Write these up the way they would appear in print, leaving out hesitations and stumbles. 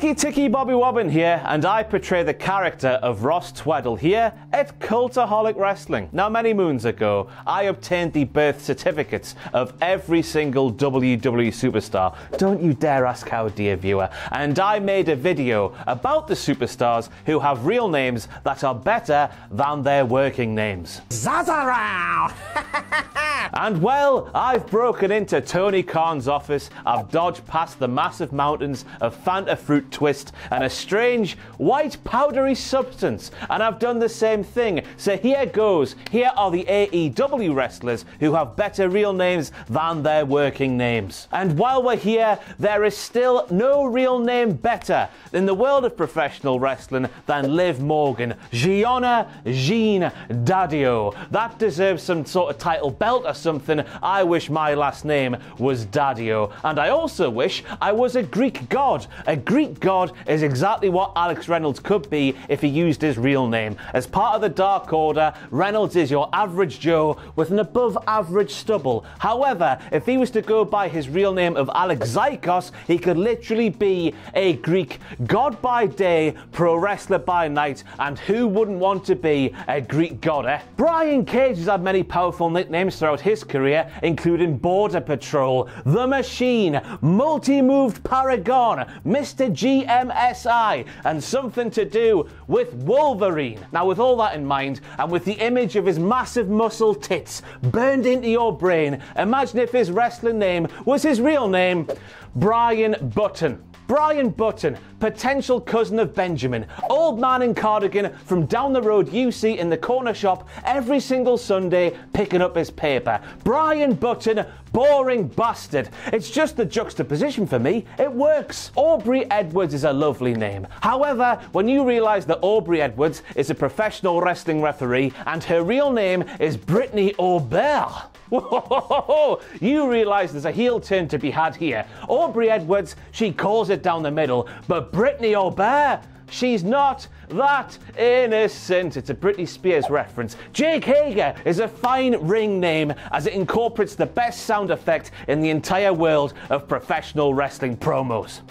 Ricky Ticky Bobby Wobbin here, and I portray the character of Ross Tweddle here at Cultaholic Wrestling. Now, many moons ago, I obtained the birth certificates of every single WWE superstar. Don't you dare ask how, dear viewer. And I made a video about the superstars who have real names that are better than their working names. Zazarao! And well, I've broken into Tony Khan's office, I've dodged past the massive mountains of Fanta Fruit Twist and a strange white powdery substance, and I've done the same thing. So here goes. Here are the AEW wrestlers who have better real names than their working names. And while we're here, there is still no real name better in the world of professional wrestling than Liv Morgan. Gianna Jean Daddio. That deserves some sort of title belt or something. I wish my last name was Daddio. And I also wish I was a Greek god. A Greek god is exactly what Alex Reynolds could be if he used his real name. As part of the Dark Order, Reynolds is your average Joe with an above average stubble. However, if he was to go by his real name of Alexikos, he could literally be a Greek god by day, pro wrestler by night, and who wouldn't want to be a Greek god, eh? Brian Cage has had many powerful nicknames throughout his career, including Border Patrol, The Machine, Multi-Moved Paragon, Mr. GMSI, and something to do with Wolverine. Now, with all that in mind, and with the image of his massive muscle tits burned into your brain, imagine if his wrestling name was his real name, Brian Button. Brian Button, potential cousin of Benjamin, old man in cardigan from down the road you see in the corner shop every single Sunday picking up his paper. Brian Button, boring bastard. It's just the juxtaposition for me. It works. Aubrey Edwards is a lovely name. However, when you realise that Aubrey Edwards is a professional wrestling referee and her real name is Brittany Aubert, you realise there's a heel turn to be had here. Aubrey Edwards, she calls it down the middle, but Brittany Aubert, she's not that innocent. It's a Britney Spears reference. Jake Hager is a fine ring name as it incorporates the best sound effect in the entire world of professional wrestling promos.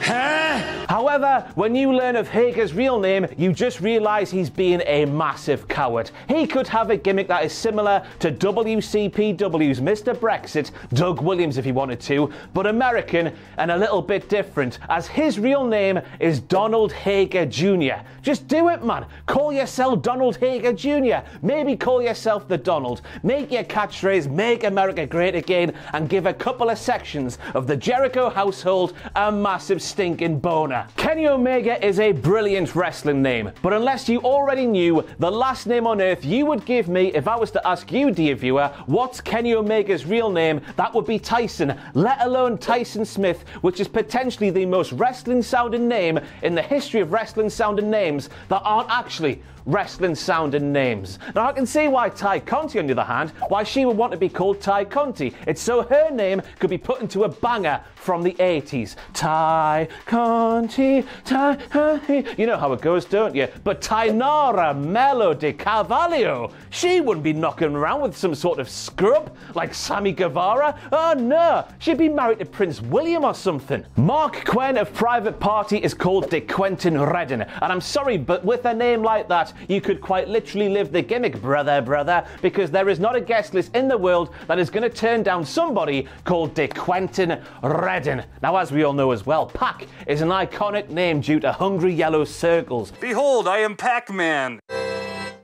However, when you learn of Hager's real name, you just realise he's being a massive coward. He could have a gimmick that is similar to WCPW's Mr. Brexit, Doug Williams if he wanted to, but American and a little bit different, as his real name is Donald Hager Jr. Just do it, man. Call yourself Donald Hager Jr. Maybe call yourself the Donald. Make your catchphrase, Make America Great Again, and give a couple of sections of the Jericho household a massive stinking boner. Kenny Omega is a brilliant wrestling name, but unless you already knew the last name on earth you would give me if I was to ask you, dear viewer, what's Kenny Omega's real name, that would be Tyson, let alone Tyson Smith, which is potentially the most wrestling sounding name in the history of wrestling sounding names that aren't actually wrestling sounding names. Now I can see why Ty Conti, on the other hand, why she would want to be called Ty Conti. It's so her name could be put into a banger from the 80s. Ty Conti, Ty Conti. You know how it goes, don't you? But Tainara Melo de Carvalho, she wouldn't be knocking around with some sort of scrub like Sammy Guevara. Oh no, she'd be married to Prince William or something. Mark Quinn of Private Party is called De Quentin Redden, and I'm sorry, but with a name like that, you could quite literally live the gimmick, brother, because there is not a guest list in the world that is going to turn down somebody called De Quentin Redden. Now, as we all know as well, Pac is an iconic name due to hungry yellow circles. Behold, I am Pac-Man.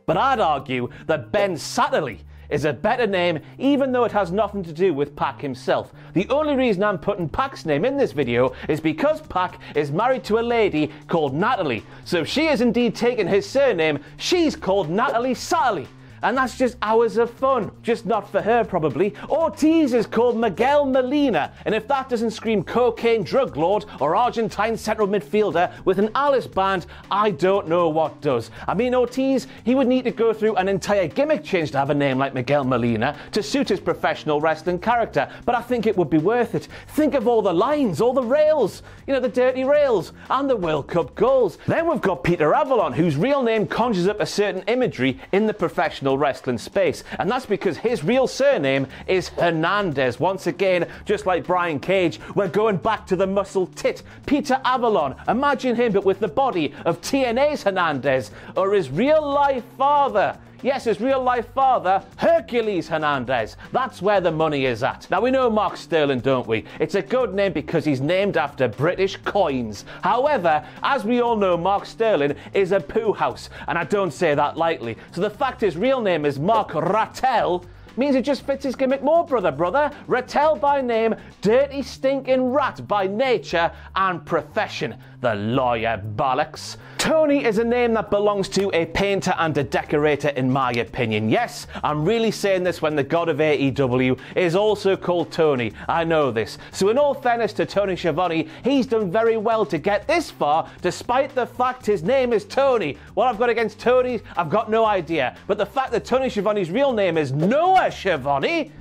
But I'd argue that Ben Satterley is a better name, even though it has nothing to do with Pac himself. The only reason I'm putting Pac's name in this video is because Pac is married to a lady called Natalie. So if she is indeed taking his surname, she's called Natalie Satterley. And that's just hours of fun. Just not for her, probably. Ortiz is called Miguel Molina, and if that doesn't scream cocaine drug lord or Argentine central midfielder with an Alice band, I don't know what does. I mean, Ortiz, he would need to go through an entire gimmick change to have a name like Miguel Molina to suit his professional wrestling character, but I think it would be worth it. Think of all the lines, all the rails, you know, the dirty rails, and the World Cup goals. Then we've got Peter Avalon, whose real name conjures up a certain imagery in the professional professional wrestling space. And that's because his real surname is Hernandez. Once again, just like Brian Cage, we're going back to the muscle tit, Peter Avalon. Imagine him, but with the body of TNA's Hernandez, or his real-life father. Yes, his real-life father, Hercules Hernandez. That's where the money is at. Now, we know Mark Sterling, don't we? It's a good name because he's named after British coins. However, as we all know, Mark Sterling is a poo house, and I don't say that lightly. So the fact his real name is Mark Rattel means it just fits his gimmick more, brother. Rattel by name, dirty stinking rat by nature and profession. The lawyer bollocks. Tony is a name that belongs to a painter and a decorator, in my opinion. Yes, I'm really saying this when the god of AEW is also called Tony. I know this. So in all fairness to Tony Schiavone, he's done very well to get this far, despite the fact his name is Tony. What I've got against Tony, I've got no idea. But the fact that Tony Schiavone's real name is Noah Schiavone,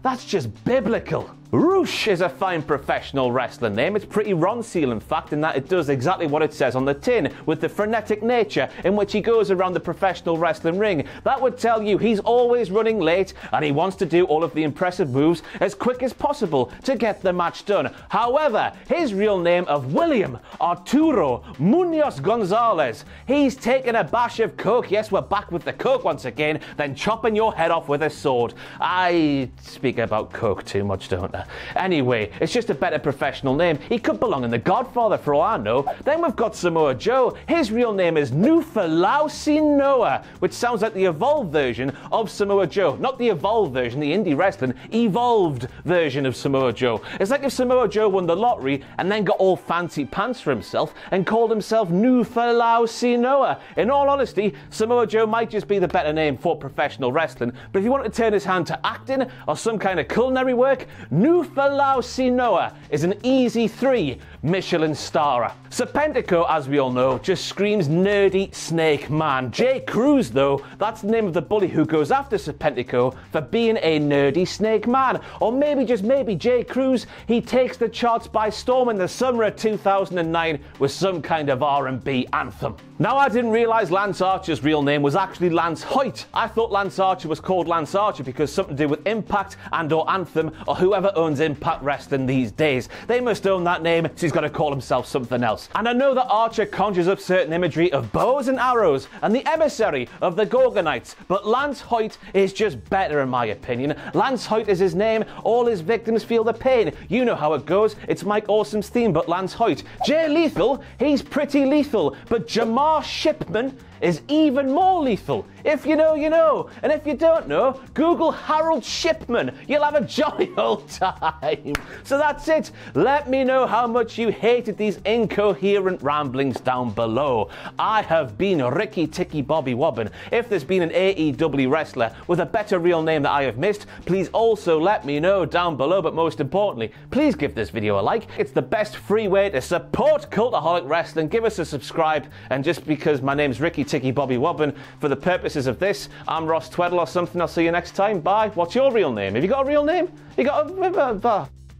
that's just biblical. Roosh is a fine professional wrestling name. It's pretty Ron Seal, in fact, in that it does exactly what it says on the tin, with the frenetic nature in which he goes around the professional wrestling ring. That would tell you he's always running late, and he wants to do all of the impressive moves as quick as possible to get the match done. However, his real name of William Arturo Munoz Gonzalez, he's taken a bash of coke. Yes, we're back with the coke once again, then chopping your head off with a sword. I speak about coke too much, don't I? Anyway, it's just a better professional name. He could belong in The Godfather for all I know. Then we've got Samoa Joe. His real name is Nufalausi Noah, which sounds like the evolved version of Samoa Joe. Not the evolved version, the indie wrestling, evolved version of Samoa Joe. It's like if Samoa Joe won the lottery and then got all fancy pants for himself and called himself Nufalausi Noah. In all honesty, Samoa Joe might just be the better name for professional wrestling, but if you want to turn his hand to acting or some kind of culinary work, Nufalausi Noah is an easy 3 Michelin starer. Serpentico, as we all know, just screams nerdy snake man. Jay Cruz, though, that's the name of the bully who goes after Serpentico for being a nerdy snake man. Or maybe, just maybe, Jay Cruz, he takes the charts by storm in the summer of 2009 with some kind of R&B anthem. Now, I didn't realise Lance Archer's real name was actually Lance Hoyt. I thought Lance Archer was called Lance Archer because something to do with Impact and or Anthem or whoever owns Impact Wrestling these days. They must own that name, so he's got to call himself something else. And I know that Archer conjures up certain imagery of bows and arrows and the emissary of the Gorgonites, but Lance Hoyt is just better in my opinion. Lance Hoyt is his name, all his victims feel the pain. You know how it goes, it's Mike Awesome's theme, but Lance Hoyt. Jay Lethal, he's pretty lethal, but Jamar Shipman is even more lethal. If you know, you know. And if you don't know, Google Harold Shipman. You'll have a jolly old time. So that's it. Let me know how much you hated these incoherent ramblings down below. I have been Ricky Ticky Bobby Wobbin. If there's been an AEW wrestler with a better real name that I have missed, please also let me know down below. But most importantly, please give this video a like. It's the best free way to support Cultaholic Wrestling. Give us a subscribe. And just because my name's Ricky Ticky Bobby Wobbin, for the purposes of this, I'm Ross Tweddle or something. I'll see you next time. Bye. What's your real name? Have you got a real name? You got a...